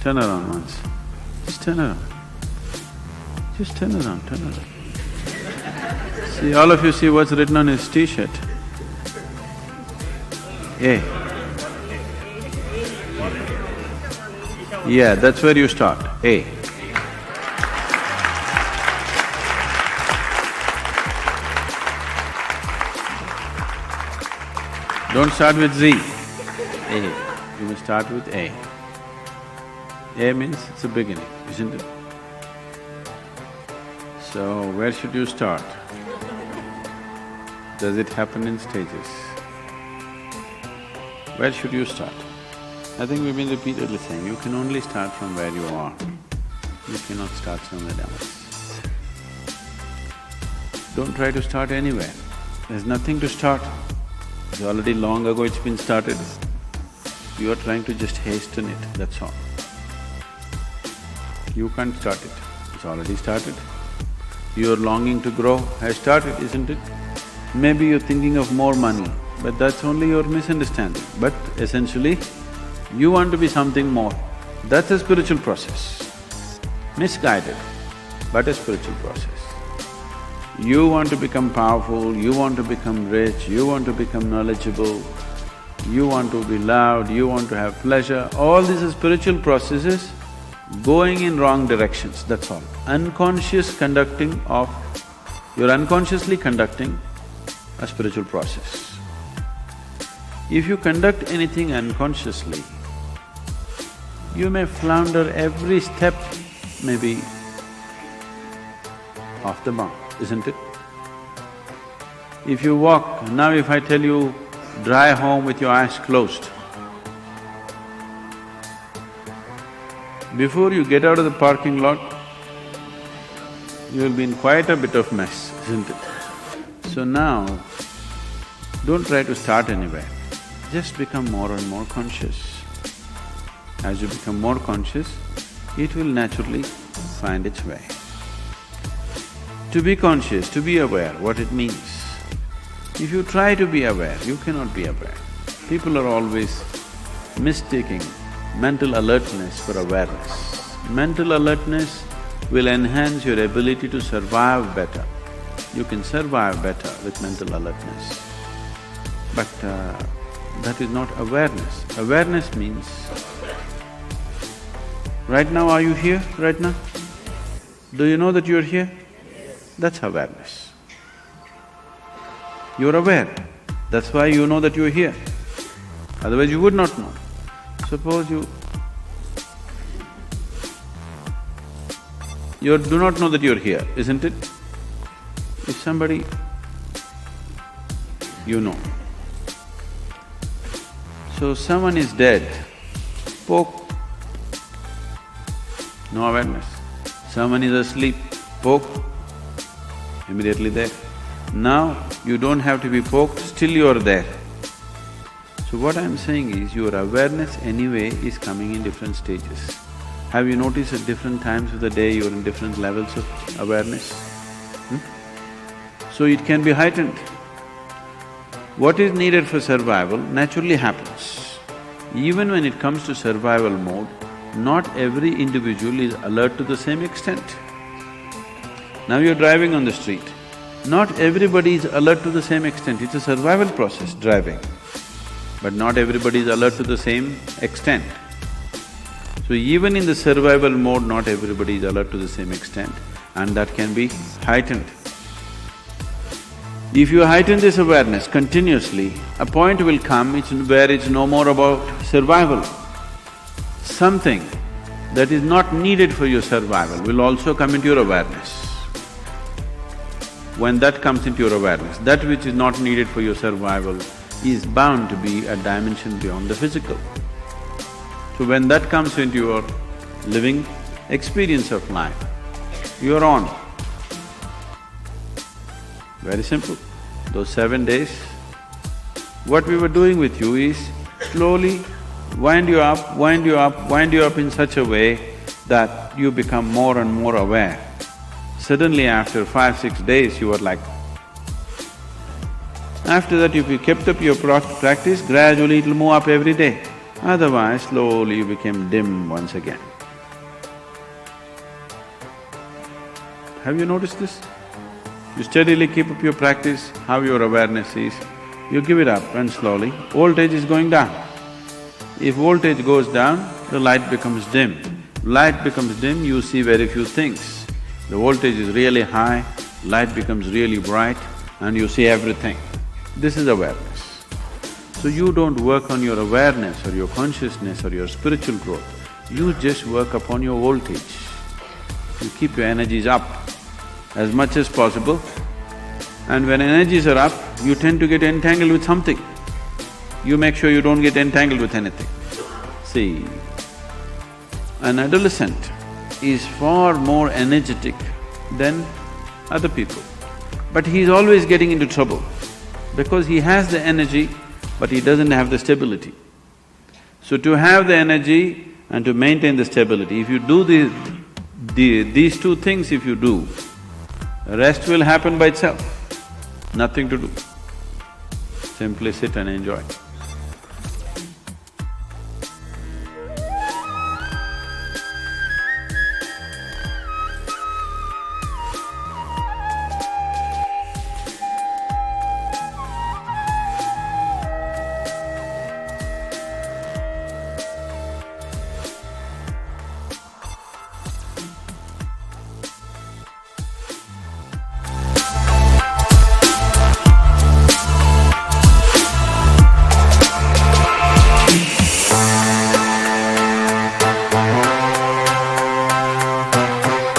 Turn around once. Just turn around. Just turn around, turn around. See, all of you see what's written on his t-shirt? A. Yeah, that's where you start, A. Don't start with Z, A. You must start with A. A means it's a beginning, isn't it? So, where should you start? Does it happen in stages? Where should you start? I think we've been repeatedly saying, you can only start from where you are. You cannot start somewhere else. Don't try to start anywhere. There's nothing to start. It's already long ago it's been started. You are trying to just hasten it, that's all. You can't start it, it's already started. Your longing to grow has started, isn't it? Maybe you're thinking of more money, but that's only your misunderstanding. But essentially, you want to be something more. That's a spiritual process. Misguided, but a spiritual process. You want to become powerful, you want to become rich, you want to become knowledgeable, you want to be loved, you want to have pleasure, all these are spiritual processes going in wrong directions, that's all. Unconscious conducting of… you're unconsciously conducting a spiritual process. If you conduct anything unconsciously, you may flounder every step, maybe off the mark, isn't it? If you walk… now if I tell you, drive home with your eyes closed, before you get out of the parking lot, you will be in quite a bit of mess, isn't it? So now, don't try to start anywhere, just become more and more conscious. As you become more conscious, it will naturally find its way. To be conscious, to be aware, what it means. If you try to be aware, you cannot be aware. People are always mistaking mental alertness for awareness. Mental alertness will enhance your ability to survive better. You can survive better with mental alertness. But that is not awareness. Awareness means, right now are you here, right now? Do you know that you're here? That's awareness. You're aware, that's why you know that you're here. Otherwise you would not know. Suppose you do not know that you're here, isn't it? If somebody… you know. So someone is dead, poke, no awareness. Someone is asleep, poke, immediately there. Now you don't have to be poked, still you are there. So what I'm saying is, your awareness anyway is coming in different stages. Have you noticed at different times of the day you're in different levels of awareness? So it can be heightened. What is needed for survival naturally happens. Even when it comes to survival mode, not every individual is alert to the same extent. Now you're driving on the street, not everybody is alert to the same extent, it's a survival process, driving. But not everybody is alert to the same extent. So even in the survival mode, not everybody is alert to the same extent, and that can be heightened. If you heighten this awareness continuously, a point will come where it's no more about survival. Something that is not needed for your survival will also come into your awareness. When that comes into your awareness, that which is not needed for your survival is bound to be a dimension beyond the physical. So when that comes into your living experience of life, you're on. Very simple. Those 7 days, what we were doing with you is slowly wind you up, wind you up, wind you up in such a way that you become more and more aware. Suddenly after 5-6 days, you were like… After that, if you kept up your practice, gradually it'll move up every day. Otherwise, slowly you became dim once again. Have you noticed this? You steadily keep up your practice, how your awareness is, you give it up and slowly, voltage is going down. If voltage goes down, the light becomes dim. Light becomes dim, you see very few things. The voltage is really high, light becomes really bright and you see everything. This is awareness. So you don't work on your awareness or your consciousness or your spiritual growth, you just work upon your voltage. You keep your energies up as much as possible, and when energies are up, you tend to get entangled with something. You make sure you don't get entangled with anything. See, an adolescent is far more energetic than other people, but he's always getting into trouble because he has the energy, but he doesn't have the stability. So to have the energy and to maintain the stability, if you do these two things, if you do, the rest will happen by itself, nothing to do. Simply sit and enjoy.